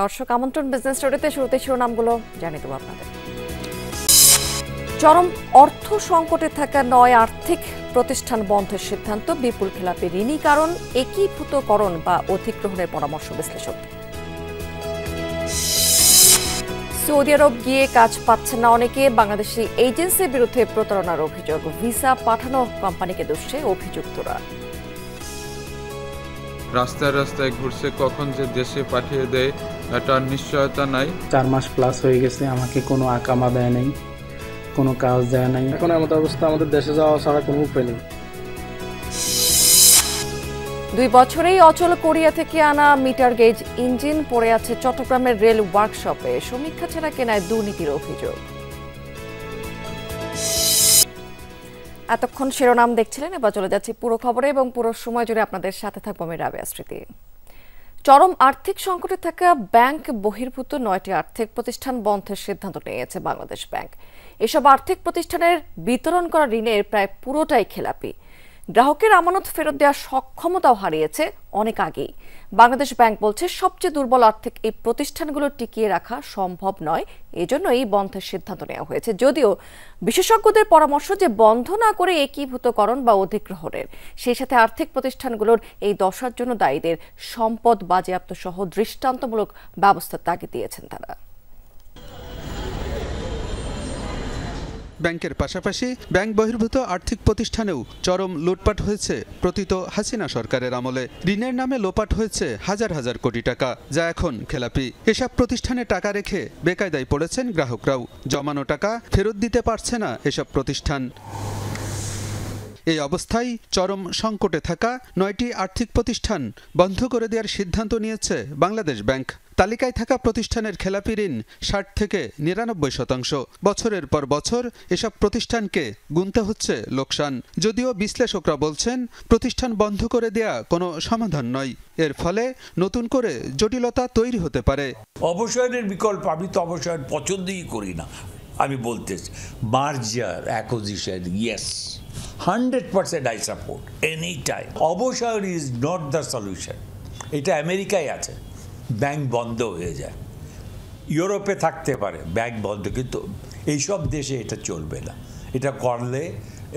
দর্শক আমন্ত্রণ বিজনেস স্টোরিতে শুরুতে শিরোনামগুলো জানিয়ে দেব আপনাদের। চরম অর্থ সংকটে থাকা ৯ আর্থিক প্রতিষ্ঠান বন্ধের সিদ্ধান্ত, বিপুল খেলাপি ঋণী কারণ একীভূতকরণ বা অধিগ্রহণের পরামর্শ বিশ্লেষক। সৌদি আরব গিয়ে কাজ পাচ্ছেন না অনেকে, বাংলাদেশি এজেন্সির বিরুদ্ধে প্রতারণার অভিযোগ, ভিসা পাঠানো কোম্পানিকে দোষে অভিযুক্তরা। রাস্তায় রাস্তায় ঘুরছে, কখন যে দেশে পাঠিয়ে দেয় এটার নিশ্চয়তা নাই। 4 মাস প্লাস হয়ে গেছে, আমাকে কোনো আকামা দেয় নাই, কোনো কাজ দেয় নাই। এখন আমাদের অবস্থা, আমাদের দেশে যাওয়া ছাড়া কোনো উপায় নেই। 2 বছরেই অচল কোরিয়া থেকে আনা মিটার গেজ ইঞ্জিন পড়ে আছে চট্টগ্রামের রেল ওয়ার্কশপে, সমীক্ষা ছাড়া কেনায় দুর্নীতির অভিযোগ। এতক্ষণ শিরোনাম দেখছিলেন, এবার চলে যাচ্ছি পুরো খবরে এবং পুরো সময় জুড়ে আপনাদের সাথে থাকবো আমি রাবেয়া স্মৃতি। চরম আর্থিক সংকটে থাকা ব্যাংক বহির্ভূত 9টি আর্থিক প্রতিষ্ঠান বন্ধের সিদ্ধান্ত নিয়েছে বাংলাদেশ ব্যাংক। এসব আর্থিক প্রতিষ্ঠানের বিতরণ করা ঋণের প্রায় পুরোটাই খেলাপি, গ্রাহকের আমানত ফেরত দেওয়ার সক্ষমতাও হারিয়েছে অনেক আগেই। বাংলাদেশ ব্যাংক বলছে সবচেয়ে দুর্বল আর্থিক এই প্রতিষ্ঠানগুলো টিকিয়ে রাখা সম্ভব নয়, এজন্য এই বন্ধের সিদ্ধান্ত নেওয়া হয়েছে। যদিও বিশেষজ্ঞদের পরামর্শ যে বন্ধ না করে একীভূতকরণ বা অধিগ্রহণের, সেই সাথে আর্থিক প্রতিষ্ঠানগুলোর এই দশার জন্য দায়ীদের সম্পদ বাজেয়াপ্ত সহ দৃষ্টান্তমূলক ব্যবস্থার তাগিদ দিয়েছেন তারা। ব্যাংকের পাশাপাশি ব্যাংক বহির্ভূত আর্থিক প্রতিষ্ঠানেও চরম লুটপাট হয়েছে প্রতীত হাসিনা সরকারের আমলে। ঋণের নামে লোপাট হয়েছে হাজার হাজার কোটি টাকা, যা এখন খেলাপি। এসব প্রতিষ্ঠানে টাকা রেখে বেকায়দায় পড়েছেন গ্রাহকরাও। জমানো টাকা ফেরত দিতে পারছে না এসব প্রতিষ্ঠান। এই অবস্থায় চরম সংকটে থাকা 9টি আর্থিক প্রতিষ্ঠান বন্ধ করে দেওয়ার সিদ্ধান্ত নিয়েছে বাংলাদেশ ব্যাংক। তালিকায় থাকা প্রতিষ্ঠানের খেলাপি ঋণ 60 থেকে 99%। বছরের পর বছর এসব প্রতিষ্ঠানকে গুনতে হচ্ছে লোকসান। যদিও বিশ্লেষকরা বলছেন প্রতিষ্ঠান বন্ধ করে দেয়া কোনো সমাধান নয়, এর ফলে নতুন করে জটিলতা তৈরি হতে পারে। অবসরের বিকল্প আমি তো অবসর পছন্দই করি না। আমি বলতেছি merger acquisition, yes 100% I support any time. অবসর ইজ নট দ্য সলিউশন। এটা আমেরিকায় আছে, ব্যাংক বন্ধ হয়ে যায়। ইউরোপে থাকতে পারে ব্যাংক বন্ধ, কিন্তু এইসব দেশে এটা চলবে না। এটা করলে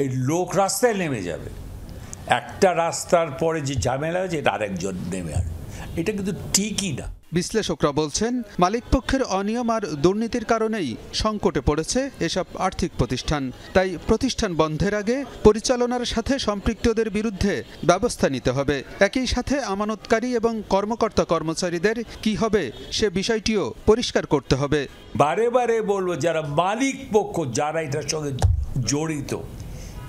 এই লোক রাস্তায় নেমে যাবে। একটা রাস্তার পরে যে ঝামেলা আছে এটা আরেকজন নেমে আসবে, এটা কিন্তু ঠিকই না। বিশ্লেষকরা বলছেন মালিকপক্ষের অনিয়ম আর দুর্নীতির কারণেই সংকটে পড়েছে এসব আর্থিক প্রতিষ্ঠান। তাই প্রতিষ্ঠান বন্ধের আগে পরিচালনার সাথে সম্পৃক্তদের বিরুদ্ধে ব্যবস্থা নিতে হবে। একই সাথে আমানতকারী এবং কর্মকর্তা কর্মচারীদের কি হবে সে বিষয়টিও পরিষ্কার করতে হবে। বারে বারে বলবো, যারা মালিক পক্ষ, যারা এটার সঙ্গে জড়িত,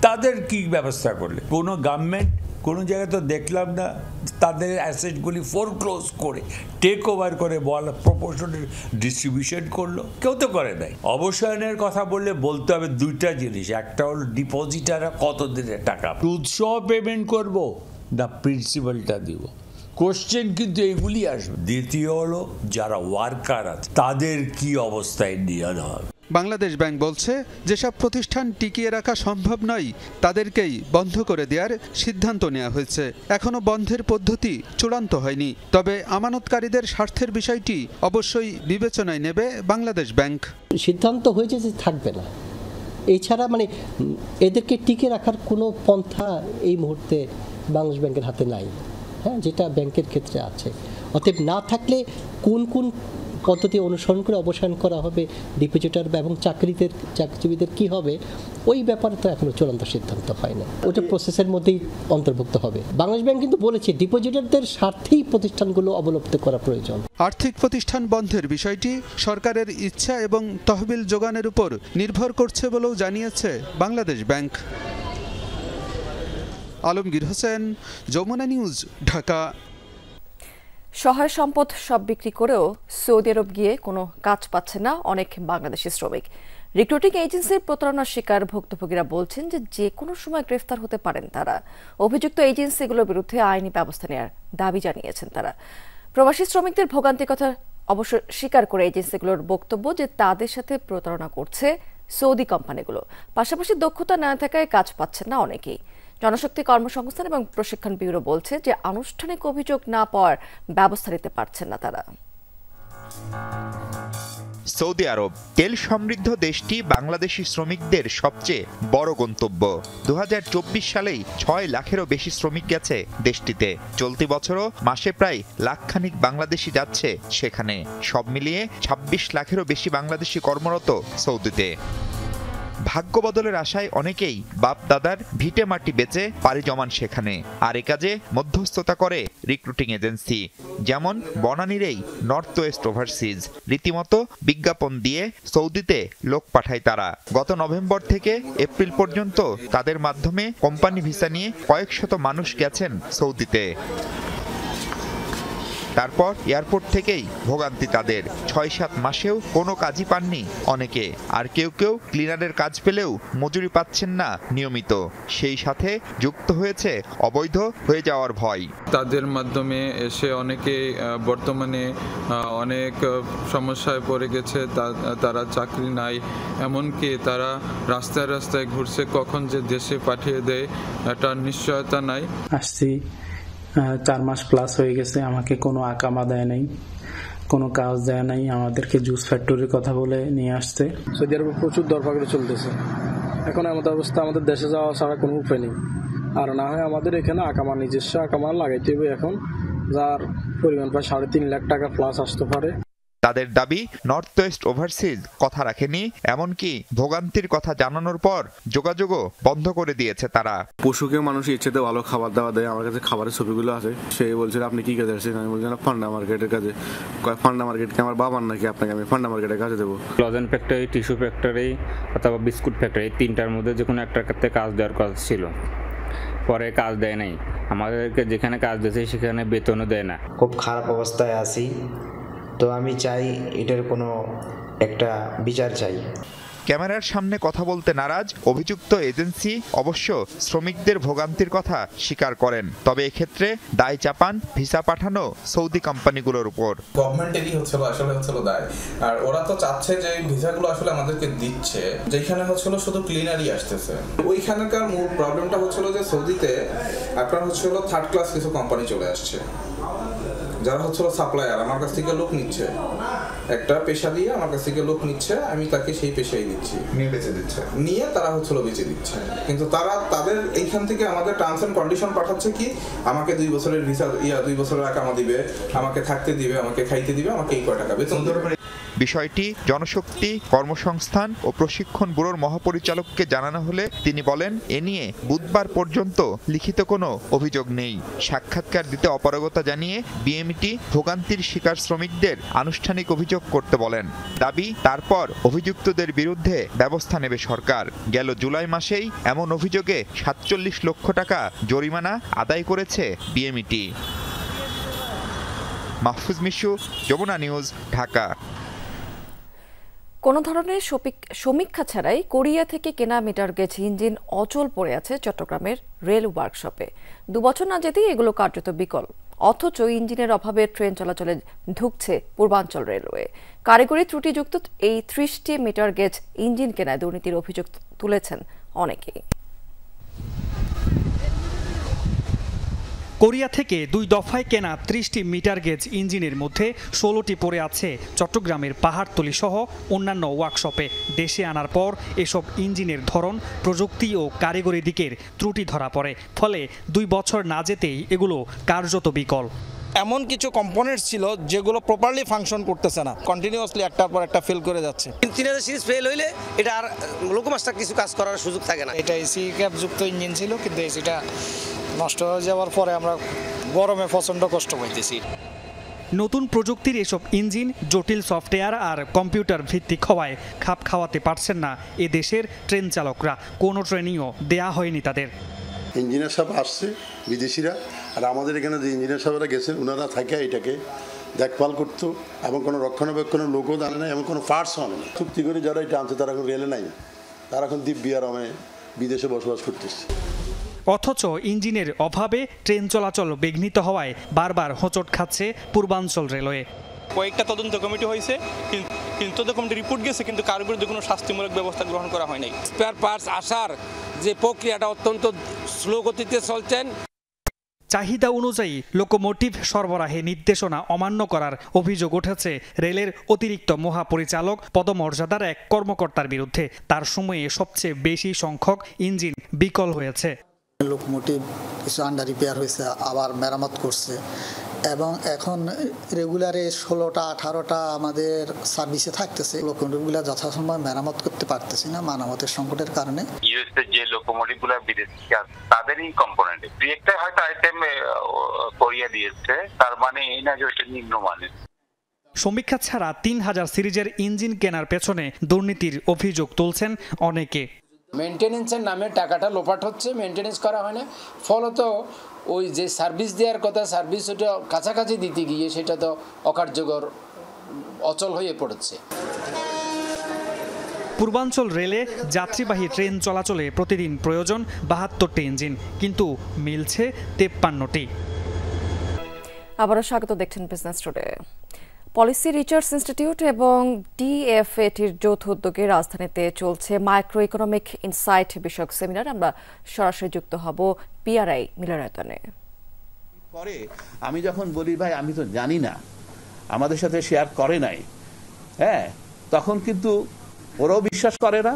তাদের কি ব্যবস্থা করলে? কোনো গভর্নমেন্ট কোনো জায়গায় তো দেখলাম না তাদের অ্যাসেটগুলি ফোরক্লোজ করে টেক ওভার করে বলা প্রপোর্শনাল ডিস্ট্রিবিউশন করলো, কেউ তো করে নাই। অবসায়নের কথা বললে বলতে হবে 2টা জিনিস, একটা হলো ডিপোজিটাররা কত দিনের টাকা সুদসহ পেমেন্ট করবো না প্রিন্সিপালটা দিব, কোশ্চেন কিন্তু এগুলি আসবে। দ্বিতীয় হলো যারা ওয়ার্কার আছে তাদের কি অবস্থায় নিয়ে হবে। বাংলাদেশ ব্যাংক বলছে যেসব প্রতিষ্ঠান টিকিয়ে রাখা সম্ভব নয় তাদেরকেই বন্ধ করে দেওয়ার সিদ্ধান্ত নেওয়া হয়েছে। এখনো বন্ধের পদ্ধতি চূড়ান্ত হয়নি, তবে আমানতকারীদের স্বার্থের বিষয়টি অবশ্যই বিবেচনায় নেবে বাংলাদেশ ব্যাংক। সিদ্ধান্ত হয়েছে যে থাকবে না, এছাড়া এদেরকে টিকে রাখার কোনো পন্থা এই মুহূর্তে বাংলাদেশ ব্যাংকের হাতে নাই, হ্যাঁ, যেটা ব্যাংকের ক্ষেত্রে আছে। অতএব না থাকলে কোন কোন পদ্ধতি অনুসরণ করে অবসান করা হবে, ডিপোজিটার এবং চাকরিজীবীদের কি হবে, ওই ব্যাপারে তো এখনো চূড়ান্ত সিদ্ধান্ত হয় না। ওটা প্রসেসের মধ্যেই অন্তর্ভুক্ত হবে। বাংলাদেশ ব্যাংক কিন্তু বলেছে ডিপোজিটারদের স্বার্থেই প্রতিষ্ঠানগুলো অবলুপ্ত করা প্রয়োজন। আর্থিক প্রতিষ্ঠান বন্ধের বিষয়টি সরকারের ইচ্ছা এবং তহবিল যোগানের উপর নির্ভর করছে বলেও জানিয়েছে বাংলাদেশ ব্যাংক। আলমগীর হোসেন, যমুনা নিউজ, ঢাকা। সহায় সম্পদ সব বিক্রি করেও সৌদি আরব গিয়ে কোনো কাজ পাচ্ছে না অনেক বাংলাদেশি শ্রমিক। রিক্রুটিং এজেন্সির প্রতারণার শিকার ভুক্তভোগীরা বলছেন যে কোনো সময় গ্রেফতার হতে পারেন তারা। অভিযুক্ত এজেন্সিগুলোর বিরুদ্ধে আইনি ব্যবস্থা নেওয়ার দাবি জানিয়েছেন তারা। প্রবাসী শ্রমিকদের ভোগান্তির কথা অবশ্য স্বীকার করে এজেন্সিগুলোর বক্তব্য যে তাদের সাথে প্রতারণা করছে সৌদি কোম্পানিগুলো, পাশাপাশি দক্ষতা না থাকায় কাজ পাচ্ছেন না অনেকেই। জনশক্তি কর্মসংস্থান এবং প্রশিক্ষণ ব্যুরো বলছে যে আনুষ্ঠানিক অভিযোগ না পাওয়ার ব্যবস্থা নিতে পারছেন না তারা। সৌদি আরব। তেল সমৃদ্ধ দেশটি বাংলাদেশি শ্রমিকদের সবচেয়ে বড় গন্তব্য। 2024 সালেই 6 লাখেরও বেশি শ্রমিক গেছে দেশটিতে। চলতি বছরও মাসে প্রায় লাখখানিক বাংলাদেশি যাচ্ছে সেখানে। সব মিলিয়ে 26 লাখেরও বেশি বাংলাদেশি কর্মরত সৌদিতে। ভাগ্য বদলের আশায় অনেকেই বাপ দাদার ভিটে মাটি বেচে পাড়ি জমান সেখানে। আর এ কাজে মধ্যস্থতা করে রিক্রুটিং এজেন্সি, যেমন বনানীর এই নর্থ ওয়েস্ট ওভারসিজ। রীতিমতো বিজ্ঞাপন দিয়ে সৌদিতে লোক পাঠায় তারা। গত নভেম্বর থেকে এপ্রিল পর্যন্ত তাদের মাধ্যমে কোম্পানি ভিসা নিয়ে কয়েক শত মানুষ গেছেন সৌদিতে। তারপর এয়ারপোর্ট থেকেই ভোগান্তি তাদের। 6-7 মাসেও কোনো কাজই পাননি অনেকে। আর কেউ কেউ ক্লিনারের কাজ পেলেও মজুরি পাচ্ছেন না নিয়মিত। সেই সাথে যুক্ত হয়েছে অবৈধ হয়ে যাওয়ার ভয়। তাদের মাধ্যমে এসে অনেকে বর্তমানে অনেক সমস্যায় পড়ে গেছে। তারা চাকরি নাই, এমনকি তারা রাস্তায় রাস্তায় ঘুরছে। কখন যে দেশে পাঠিয়ে দেয় একটা নিশ্চয়তা নাই। আসছি 4 মাস প্লাস হয়ে গেছে, আমাকে কোনো আকামা দেয় নাই, কোনো কাজ দেয় নাই। আমাদেরকে জুস ফ্যাক্টরির কথা বলে নিয়ে আসছে। সৌদি আরবে প্রচুর দরপাকড় চলতেছে। এখন আমাদের অবস্থা, আমাদের দেশে যাওয়া ছাড়া কোনো উপায় নেই। আর না হয় আমাদের এখানে আকামা, নিজস্ব আকামা লাগাইতে হবে এখন, যার পরিমাণ প্রায় 3.5 লাখ টাকা প্লাস আসতে পারে। তাদের দাবি নর্থ ওয়েস্ট ওভারসিজ কথা রাখেনি, এমনকি ভোগান্তির কথা জানানোর পর যোগাযোগও বন্ধ করে দিয়েছে তারা। পশুকে মানুষ ইচ্ছেতে ভালো খাবার দাওয়া দেয়। আমার কাছে খাবারের ছবিগুলো আছে। সে বলছিল আপনি কি কাজে আসছেন? আমি বলছিলাম ফান্ডা মার্কেটের কাজে। ফান্ডা মার্কেট কি আমার বাবার নাকি? আপনাকে আমি ফান্ডা মার্কেটের কাজে দেবো। লজেন ফ্যাক্টরি, টিস্যু ফ্যাক্টরি অথবা বিস্কুট ফ্যাক্টরি, 3টার মধ্যে যে কোনো একটার ক্ষেত্রে কাজ দেওয়ার কথা ছিল। পরে কাজ দেয় নাই। আমাদেরকে যেখানে কাজ দিয়েছে সেখানে বেতনও দেয় না। খুব খারাপ অবস্থায় আছি। তো আমি চাই এটার কোনো একটা বিচার চাই। ক্যামেরার সামনে কথা বলতে নারাজ অভিযুক্ত এজেন্সি অবশ্য শ্রমিকদের ভোগান্তির কথা স্বীকার করেন। তবে এক্ষেত্রে দায় চাপান ভিসা পাঠানো সৌদি কোম্পানিগুলোর উপর। গভর্নমেন্টেরই আসলে দায়। আর ওরা তো চাচ্ছে যে ভিসাগুলো আসলে আমাদেরকে দিচ্ছে, যেখানে শুধু ক্লিনারই আসতেছে। ওইখানকার মূল প্রবলেমটা যে সৌদিতে আপনার থার্ড ক্লাস কিছু কোম্পানি চলে আসছে, যারা সাপ্লায়ার। আমার কাছ থেকে লোক নিচ্ছে, একটা পেশা দিয়ে আমার কাছ থেকে লোক নিচ্ছে, আমি তাকে সেই পেশাই দিচ্ছি, নিয়ে বেচে দিচ্ছে, নিয়ে তারা বেচে দিচ্ছে। কিন্তু তারা তাদের এইখান থেকে আমাদের টার্মস এন্ড কন্ডিশন পাঠাচ্ছে কি, আমাকে 2 বছরের ভিসা 2 বছরের আকামা দিবে, আমাকে থাকতে দিবে, আমাকে খাইতে দিবে, আমাকে এই কয় টাকা বেতন দেবে। বিষয়টি জনশক্তি, কর্মসংস্থান ও প্রশিক্ষণ ব্যুরোর মহাপরিচালককে জানানো হলে তিনি বলেন, এ নিয়ে বুধবার পর্যন্ত লিখিত কোনো অভিযোগ নেই। সাক্ষাৎকার দিতে অপারগতা জানিয়ে বিএমইটি ভোগান্তির শিকার শ্রমিকদের আনুষ্ঠানিক অভিযোগ করতে বলেন। দাবি, তারপর অভিযুক্তদের বিরুদ্ধে ব্যবস্থা নেবে সরকার। গেল জুলাই মাসেই এমন অভিযোগে 47 লক্ষ টাকা জরিমানা আদায় করেছে বিএমইটি। মাহফুজ মিশু, যমুনা নিউজ, ঢাকা। কোনো ধরনের সমীক্ষা ছাড়াই কোরিয়া থেকে কেনা মিটার গেজ ইঞ্জিন অচল পড়ে আছে চট্টগ্রামের রেল ওয়ার্কশপে। 2 বছর না যেতেই এগুলো কার্যত বিকল। অথচ ইঞ্জিনের অভাবে ট্রেন চলাচলে ঢুকছে পূর্বাঞ্চল রেলওয়ে। কারিগরি ত্রুটিযুক্ত এই 30টি মিটার গেজ ইঞ্জিন কেনায় দুর্নীতির অভিযোগ তুলেছেন অনেকেই। কোরিয়া থেকে 2 দফায় কেনা 30টি মিটার গেজ ইঞ্জিনের মধ্যে 16টি পড়ে আছে চট্টগ্রামের পাহাড়তলী সহ অন্যান্য ওয়ার্কশপে। দেশে আনার পর এসব ইঞ্জিনের ধরন, প্রযুক্তি ও কারিগরি দিকের ত্রুটি ধরা পড়ে। ফলে 2 বছর না যেতেই এগুলো কার্যত বিকল। এমন কিছু কম্পোনেন্টস ছিল যেগুলো প্রপারলি ফাংশন করতেছে না, কন্টিনিউয়াসলি একটার পর একটা ফেল করে যাচ্ছে। 3000 সিরিজ ফেল হইলে এটা আর লোকোমাস্টার কিছু কাজ করার সুযোগ থাকে না। এটা এসি ক্যাপযুক্ত ইঞ্জিন ছিল, কিন্তু এসিটা নষ্ট হয়ে যাওয়ার পরে আমরা গরমে প্রচণ্ড কষ্ট পাইতেছি। নতুন প্রযুক্তির এসব ইঞ্জিন জটিল সফটওয়্যার আর কম্পিউটার ভিত্তিক হওয়ায় খাপ খাওয়াতে পারছেন না এ দেশের ট্রেন চালকরা। কোনো ট্রেনিংও দেয়া হয়নি তাদের। ইঞ্জিনিয়ার সাহেব আসছে বিদেশিরা, আর আমাদের এখানে যে ইঞ্জিনিয়ার সাহেবরা গেছেন ওনারা থাকে এটাকে দেখভাল করতো, এবং কোনো রক্ষণাবেক্ষণের লোকও জানে না, এবং কোনো পার্টসও আনে না। চুক্তি করে যারা এটা আনছে তারা এখন রেলে নাই, তারা এখন দিব্যি আরামে বিদেশে বসবাস করতেছে। অথচ ইঞ্জিনের অভাবে ট্রেন চলাচল বিঘ্নিত হওয়ায় বারবার হোঁচট খাচ্ছে পূর্বাঞ্চল রেলওয়ে। কয়েকটা তদন্ত কমিটি হয়েছে, কিন্তু তদন্ত কমিটি রিপোর্ট গেছে, কিন্তু কার বিরুদ্ধে কোনো শাস্তিমূলক ব্যবস্থা গ্রহণ করা হয় নাই। স্পেয়ার পার্টস আসার যে প্রক্রিয়াটা অত্যন্ত স্লো গতিতে চলছেন। চাহিদা অনুযায়ী লোকোমোটিভ সরবরাহে নির্দেশনা অমান্য করার অভিযোগ উঠেছে রেলের অতিরিক্ত মহাপরিচালক পদমর্যাদার এক কর্মকর্তার বিরুদ্ধে। তার সময়ে সবচেয়ে বেশি সংখ্যক ইঞ্জিন বিকল হয়েছে। লোকোমোটিভ কিছু আন্ডার রিপেয়ার হয়েছে, আবার মেরামত করছে, এবং এখন রেগুলারে 16টা 18টা আমাদের সার্ভিসে থাকতেছে। লোকোমোটিভগুলো যথাসময় মেরামত করতে পারতেছি না মানবতের সংকটের কারণে। ইউএসএ যে লোকোমোটিভগুলো বিদেশি তাদেরই কম্পোনেন্ট একটা হয়তো আইটেম করিয়ে দিয়েছে, তার মানে এই না যে ওটা নিম্নমানের। সমীক্ষা ছাড়া 3000 সিরিজের ইঞ্জিন কেনার পেছনে দুর্নীতির অভিযোগ তুলছেন অনেকে। মেইনটেনেন্সের নামে টাকাটা লোপাট হচ্ছে, মেইনটেনেন্স করা হয় না, ফলত ওই যে সার্ভিস দেওয়ার কথা সার্ভিস ওটা কাছাকাছি দিতে গিয়ে সেটা তো অকার্যকর, অচল হয়ে পড়েছে। পূর্বাঞ্চল রেলে যাত্রীবাহী ট্রেন চলাচলে প্রতিদিন প্রয়োজন 72টি ইঞ্জিন, কিন্তু মিলছে 53টি। আবারও স্বাগত, দেখছেন business today. Policy research institute এবং ডিএফএটির যৌথ উদ্যোগে রাজধানীতে চলছে মাইক্রো ইকোনমিক ইনসাইট বিষয়ক সেমিনার। আমরা সরাসরি যুক্ত হব পিআরআই মিলনায়তনে। পরে আমি যখন বলি ভাই আমি তো জানি না, আমাদের সাথে শেয়ার করে নাই, হ্যাঁ, তখন কিন্তু ওরাও বিশ্বাস করে না।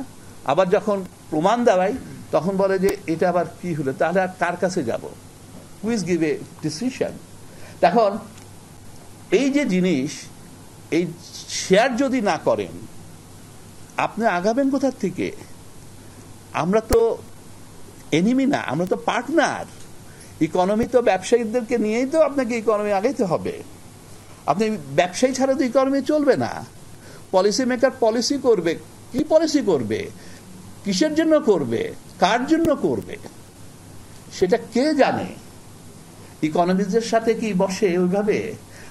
আবার যখন প্রমাণ দেওয়াই তখন বলে যে এটা আবার কি হলো, তাহলে আর কার কাছে যাব, হুইজ গিভ এ ডিসিশন। এখন এই যে জিনিস, এই শেয়ার যদি না করেন আপনি আগাবেন কোথার থেকে? আমরা তো এনিমি না, আমরা তো পার্টনার। ইকোনমি তো ব্যবসায়ীদেরকে নিয়েই তো আপনাকে ইকোনমি আগাইতে হবে। আপনি ব্যবসায়ী ছাড়া তো ইকোনমি চলবে না। পলিসি মেকার পলিসি করবে, কি পলিসি করবে, কিসের জন্য করবে, কার জন্য করবে, সেটা কে জানে? ইকোনমিস্টদের সাথে কি বসে ওইভাবে?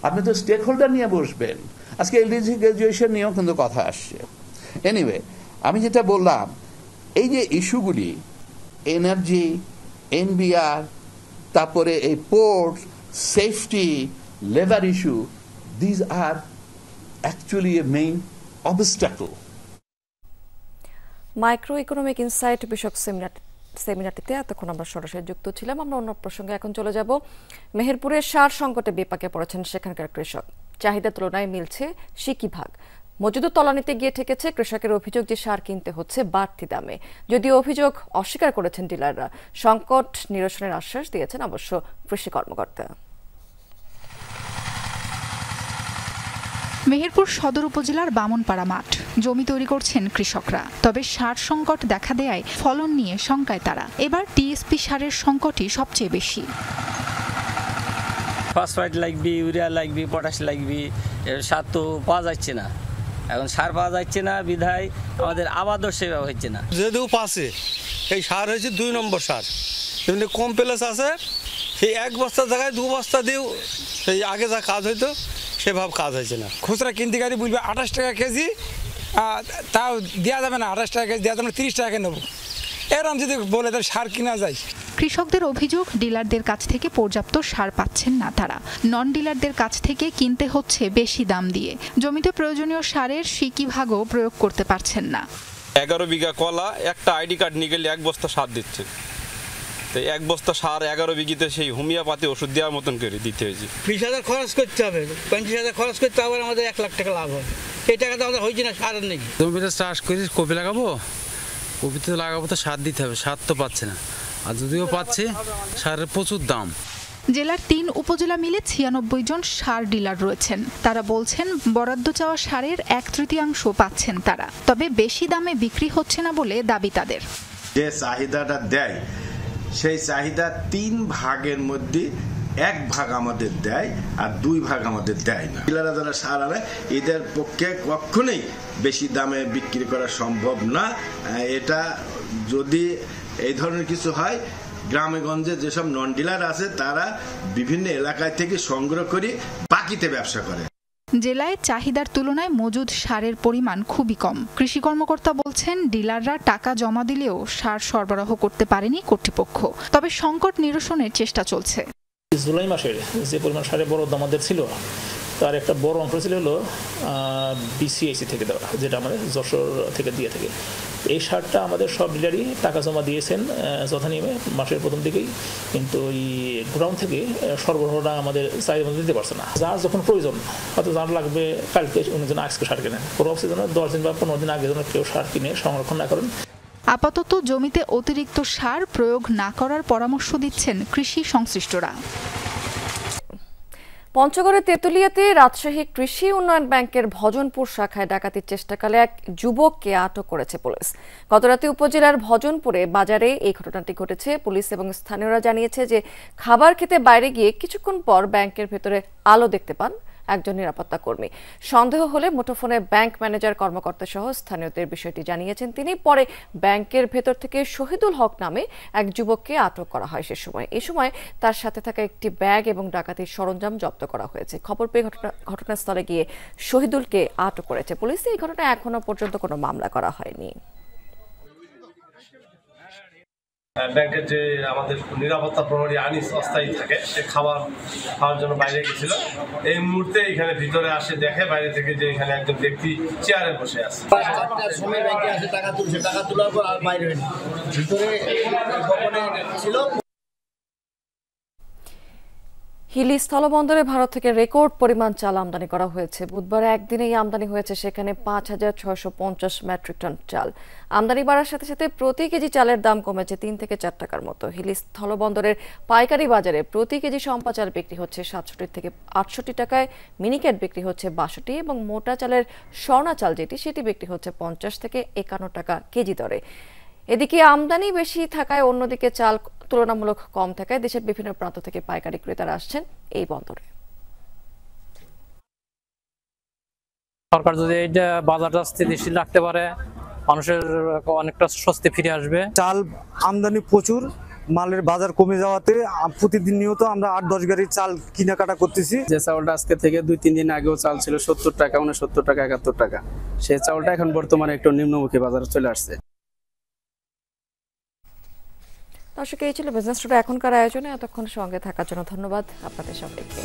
আপনি তো স্টেক হোল্ডার নিয়ে বসবেন। আজকে এলডিসি গ্রাজুয়েশন নিয়েও কিন্তু কথা আসছে। এনিওয়ে, আমি যেটা বললাম, এই যে ইস্যুগুলি, এনার্জি, এনবিআর, তারপরে এই port, safety, labour issue, these are actually A main obstacle. Micro economic insight বিষয়ক সেমিনারটিতে এতক্ষণ আমরা সরাসরি যুক্ত ছিলাম। আমরা অন্য প্রসঙ্গে এখন চলে যাব। মেহেরপুরের সার সংকটে বিপাকে পড়েছেন সেখানকার কৃষক। চাহিদা তুলনায় মিলছে সিকি ভাগ। মজুদের তলানিতে গিয়ে ঠেকেছে কৃষকের অভিযোগ যে সার কিনতে হচ্ছে বাড়তি দামে। যদিও অভিযোগ অস্বীকার করেছেন ডিলাররা, সংকট নিরসনের আশ্বাস দিয়েছেন অবশ্য কৃষি কর্মকর্তা। মেহেরপুর সদর উপজেলার বামনপাড়া মাঠ, জমি তৈরি করছেন কৃষকরা। তবে সার সংকট দেখা দেয় ফলন নিয়ে শঙ্কায় তারা। এবার টিএসপি সারের সংকটই সবচেয়ে বেশি। ফসফেট লাগবে, ইউরিয়া লাগবে, পটাশ লাগবে, সার তো পাওয়া যাচ্ছে না। এখন সার পাওয়া যাচ্ছে না বিধায় আমাদের আবাদও সেভাবে হচ্ছে না। যদিও পাশে এই সার হয়েছে 2 নম্বর সার, এমনি কম প্লেস আছে, সেই 1 বস্তার জায়গায় 2 বস্তা দিয়েও সেই আগে যা কাজ হইতো সেভাবে কাজ হয়েছে না। খুচরা কিনতে গাড়ি বলবে 28 টাকা কেজি, তাও দেওয়া যাবে না। 28 টাকা কেজি দেওয়া যাবে না, 30 টাকা নেব। এরকম যদি বলে তাহলে সার কিনা যায়। কৃষকদের অভিযোগ, ডিলারদের কাছ থেকে পর্যাপ্ত সার পাচ্ছেন না তারা। নন ডিলারদের কাছ থেকে কিনতে হচ্ছে বেশি দাম দিয়ে। জমিতে প্রয়োজনীয় সারের সিকি ভাগও প্রয়োগ করতে পারছেন না। 11 বিঘা কলা, একটা আইডি কার্ড নিয়ে গেলে 1 বস্তা সার দিচ্ছে। তো 1 বস্তা সার 11 বিঘিতে সেই হোমিওপ্যাথি ওষুধ দেওয়ার মতন করে দিতে হয়েছে। 20,000 খরচ করতে হবে, 25,000 খরচ করতে হবে, আমাদের 1 লাখ টাকা লাভ হয়। এই টাকাটা আমাদের হয়েছে না, সার নেই। জমিতে চাষ করি, কপি লাগাবো, কপিতে লাগাবো তো সার দিতে হবে, সার তো পাচ্ছে না। আর যদিও পাচ্ছে, সারের প্রচুর দাম। জেলার 3 উপজেলা মিলে 96 জন সার ডিলার রয়েছেন। তারা বলছেন বরাদ্দ চাওয়া সারের 1/3 পাচ্ছেন তারা। তবে বেশি দামে বিক্রি হচ্ছে না বলে দাবি তাদের। যে চাহিদাটা দেয় সেই চাহিদা 3 ভাগের মধ্যে 1 ভাগ আমাদের দেয় আর 2 ভাগ আমাদের দেয় না। ডিলাররা যারা সার আনে এদের পক্ষে কখনোই বেশি দামে বিক্রি করা সম্ভব না। এটা যদি এই ধরনের কিছু হয়, গ্রামে গঞ্জে যেসব নন ডিলার আছে তারা বিভিন্ন এলাকায় থেকে সংগ্রহ করে বাকিতে ব্যবসা করে। জেলায় চাহিদার তুলনায় মজুদ সারের পরিমাণ খুবই কম। কৃষি কর্মকর্তা বলছেন ডিলাররা টাকা জমা দিলেও সার সরবরাহ করতে পারেনি কর্তৃপক্ষ। তবে সংকট নিরসনের চেষ্টা চলছে। জুলাই মাসের যে পরিমাণ সারের বরাদ্দ আমাদের ছিল তার একটা বড় অংশ ছিল হলো বিসিআইসি থেকে দেওয়া, যেটা আমাদের যশোর থেকে দিয়ে থাকে। এই সারটা আমাদের সব ডিলারই টাকা জমা দিয়েছেন যথানিয়মে মাসের প্রথম দিকেই, কিন্তু ওই গ্রাউন্ড থেকে সরবরাহটা আমাদের চাহিদা মতো দিতে পারছে না। যার যখন প্রয়োজন, হয়তো যার লাগবে কালকে উনি যেন আজকে সার কেনেন, পরবর্তী যেন 10 দিন বা 15 দিন আগে যেন কেউ সার কিনে সংরক্ষণ না করেন। আপাতত জমিতে অতিরিক্ত সার প্রয়োগ না করার পরামর্শ দিচ্ছেন কৃষি সংশ্লিষ্টরা। পঞ্চগড়ের তেঁতুলিয়াতে রাজশাহী কৃষি উন্নয়ন ব্যাংকের ভজনপুর শাখায় ডাকাতির চেষ্টাকালে এক যুবককে আটক করেছে পুলিশ। গতরাতে উপজেলার ভজনপুরে বাজারে এই ঘটনাটি ঘটেছে। পুলিশ এবং স্থানীয়রা জানিয়েছে যে খাবার খেতে বাইরে গিয়ে কিছুক্ষণ পর ব্যাংকের ভেতরে আলো দেখতে পান একজন নিরাপত্তা কর্মী। সন্দেহ হলে মুঠোফোনে ব্যাংক ম্যানেজার কর্মকর্তা সহ স্থানীয়দের বিষয়টি জানিয়েছেন তিনি। পরে ব্যাংকের ভেতর থেকে শহীদুল হক নামে এক যুবককে আটক করা হয়। এ সময় তার সাথে থাকা একটি ব্যাগ এবং ডাকাতির সরঞ্জাম জব্দ করা হয়েছে। খবর পেয়ে ঘটনাস্থলে গিয়ে শহীদুলকে আটক করেছে পুলিশ। এই ঘটনায় এখনো পর্যন্ত কোনো মামলা করা হয়নি। ব্যাংকের যে আমাদের নিরাপত্তা প্রহরী আনিস অস্থায়ী থাকে, সে খাবার খাওয়ার জন্য বাইরে গেছিল। এই মুহূর্তে এখানে ভিতরে আসে, দেখে বাইরে থেকে যে এখানে একজন ব্যক্তি চেয়ারে বসে আছে। টাকা তুলছে, টাকা তোলার পর আর বাইরে হয়নি, ভিতরে ছিল। হিলি স্থলবন্দরে ভারত থেকে রেকর্ড পরিমাণ চাল আমদানি করা হয়েছে। বুধবার একদিনেই আমদানি হয়েছে সেখানে 5,650 মেট্রিক টন চাল। আমদানি বাড়ার সাথে সাথে প্রতি কেজি চালের দাম কমেছে 3 থেকে 4 টাকার মতো। হিলি স্থলবন্দরের পাইকারি বাজারে প্রতি কেজি সম্পা চাল বিক্রি হচ্ছে 67 থেকে 68 টাকায়, মিনিকেট বিক্রি হচ্ছে 62 এবং মোটা চালের স্বর্ণা চাল সেটি বিক্রি হচ্ছে 50 থেকে 51 টাকা কেজি দরে। এদিকে আমদানি বেশি থাকায় অন্যদিকে চাল তুলনামূলক কম থাকায় দেশের বিভিন্ন প্রান্ত থেকে পাইকারি ক্রেতারা আসছেন এই বন্দরে। সরকার যদি এইটা বাজারটা স্থিতিশীল রাখতে পারে, মানুষের অনেকটা স্বস্তি ফিরে আসবে। চাল আমদানি প্রচুর, মালের বাজার কমে যাওয়াতে প্রতিদিন নিয়ত আমরা 8-10 গাড়ি চাল কেনাকাটা করতেছি। যে চাউলটা আজকে থেকে 2-3 দিন আগেও চাল ছিল 70 টাকা, 69 টাকা, 71 টাকা, সেই চাউলটা এখন বর্তমানে একটু নিম্নমুখী বাজারে চলে আসছে। দর্শক, এই ছিল বিজনেস টুডে এখনকার আয়োজনে। এতক্ষণ সঙ্গে থাকার জন্য ধন্যবাদ আপনাদের সবাইকে।